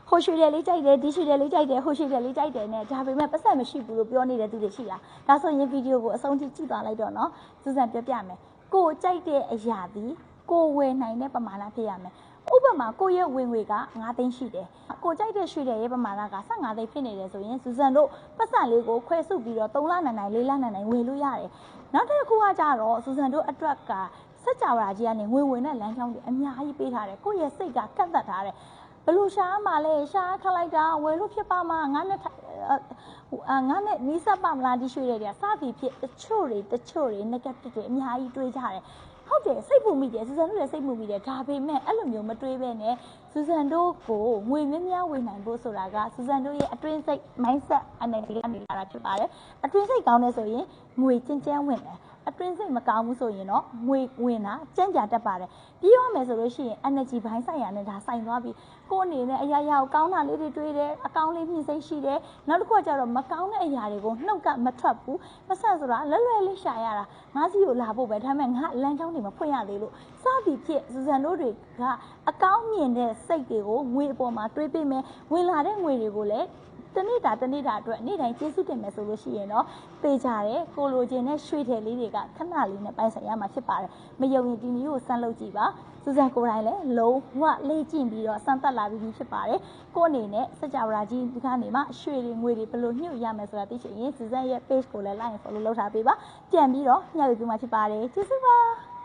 ဟိုရွှေတယ်လေးကြိုက်တယ်ဒီရွှေတယ်လေးကြိုက်တယ်ဟိုရွှေတယ်လေးကြိုက်တယ်နဲ့ဒါပေမဲ့ပတ်သက်မရှိဘူးလို့ပြောနေတဲ့သူတွေရှိလားဒါဆိုရင်ဗီဒီယိုကိုအဆုံးထိကြည့်သွားလိုက်တော့နော်စူဇန်ပြောပြမယ်ကိုကြိုက်တဲ့အရာဒီကိုဝယ်နိုင်တဲ့ပမာဏဖြစ်ရမယ်ဥပမာကိုရဲ့ဝင်ငွေက9သိန်းရှိတယ်ကိုကြိုက်တဲ့ရွှေတယ်ရဲ့ပမာဏက15သိန်းဖြစ်နေတယ်ဆိုရင်စူဇန်တို့ပတ်စံလေးကိုခွဲစုပြီးတော့3လနိုင်4လနိုင်ဝယ်လို့ရတယ်နောက်တစ်ခုကကြတော့စူဇန်တို့အတွက်ကစက်ကြဝဠာကြီးကနေငွေဝင်တဲ့လမ်းကြောင်းတွေအများကြီးပေးထားတယ်ကိုရဲ့စိတ်ကကန့်သက်ထားတယ်ဘလူရှားမှလည်းရှားခလိုက်တာဝယ်လို့ဖြစ်ပါမှာငါနဲ့နီးစပ်ပါမလားဒီရွှေတွေကစသည်ဖြစ်တချို့တွေ negative တွေအများကြီးတွေးကြတယ်ဟုတ်တယ်စိတ်ပူမိတယ်စူဇန်တို့လည်းစိတ်ပူမိတယ်ဒါပေမဲ့အဲ့လိုမျိုးမတွေးဘဲနဲ့စူဇန်တို့ကိုငွေများများဝင်နိုင်ဖို့ဆိုတာကစူဇန်တို့ရဲ့အတွင်းစိတ် mindset အနေနဲ့ကနေလာတာဖြစ်ပါတယ်အတွင်းစိတ်ကောင်းနေဆိုရင်ငွေကျန်းဝင်တယ်အတွင်းစိတ်မကောင်းဘူးဆိုရင်တော့ငွေဝင်တာကြမ်းကြတတ်ပါတယ်ပြီးရမယ်ဆိုလို့ရှိရင် energy ဘိုင်းဆိုင်ရာနဲ့ဒါဆိုင်သွားပြီကိုယ်အနေနဲ့အရာရာကိုကောင်းတာလေးတွေတွေးတယ်အကောင်းလေးမြင့်စိတ်ရှိတယ်နောက်တစ်ခုကကျတော့မကောင်းတဲ့အရာတွေကိုနှုတ်ကမထွက်ဘူးပတ်ဆက်ဆိုတာလွယ်လွယ်လေးရှာရတာငါးစီကိုလာဖို့ပဲဒါပေမဲ့ငါလမ်းကြောင်းတွေမဖွင့်ရသေးလို့စသည်ဖြစ်စူဇန်တို့တွေကအကောင်းမြင်တဲ့စိတ်တွေကိုငွေအပေါ်မှာတွေးပေးမယ်ဝင်လာတဲ့ငွေတွေကိုလည်းတနေ့တာအတွက်နေ့တိုင်းကျေးဇူးတင်မယ်ဆိုလို့ရှိရင်တော့ပေးကြတယ်ကိုလိုချင်တဲ့ရွှေထည်လေးတွေကခဏလေးနဲ့ပိုင်ဆိုင်ရမှာဖြစ်ပါတယ်မယုံရင်ဒီနည်းကိုစမ်းလုပ်ကြည့်ပါစူဇန်ကိုယ်တိုင်လည်းလုံးဝလေ့ကျင့်ပြီးတော့စမ်းသပ်လာပြီးဖြစ်ပါတယ်ကိုအနေနဲ့စကြဝဠာကြီးဒီကနေမှရွှေတွေငွေတွေဘယ်လိုညှို့ရမယ်ဆိုတာသိချင်ရင်စူဇန်ရဲ့ page ကိုလည်း like and follow လုပ်ထားပေးပါပြန်ပြီးတော့ညှို့ပြမှာဖြစ်ပါတယ်ကျေးဇူးပါ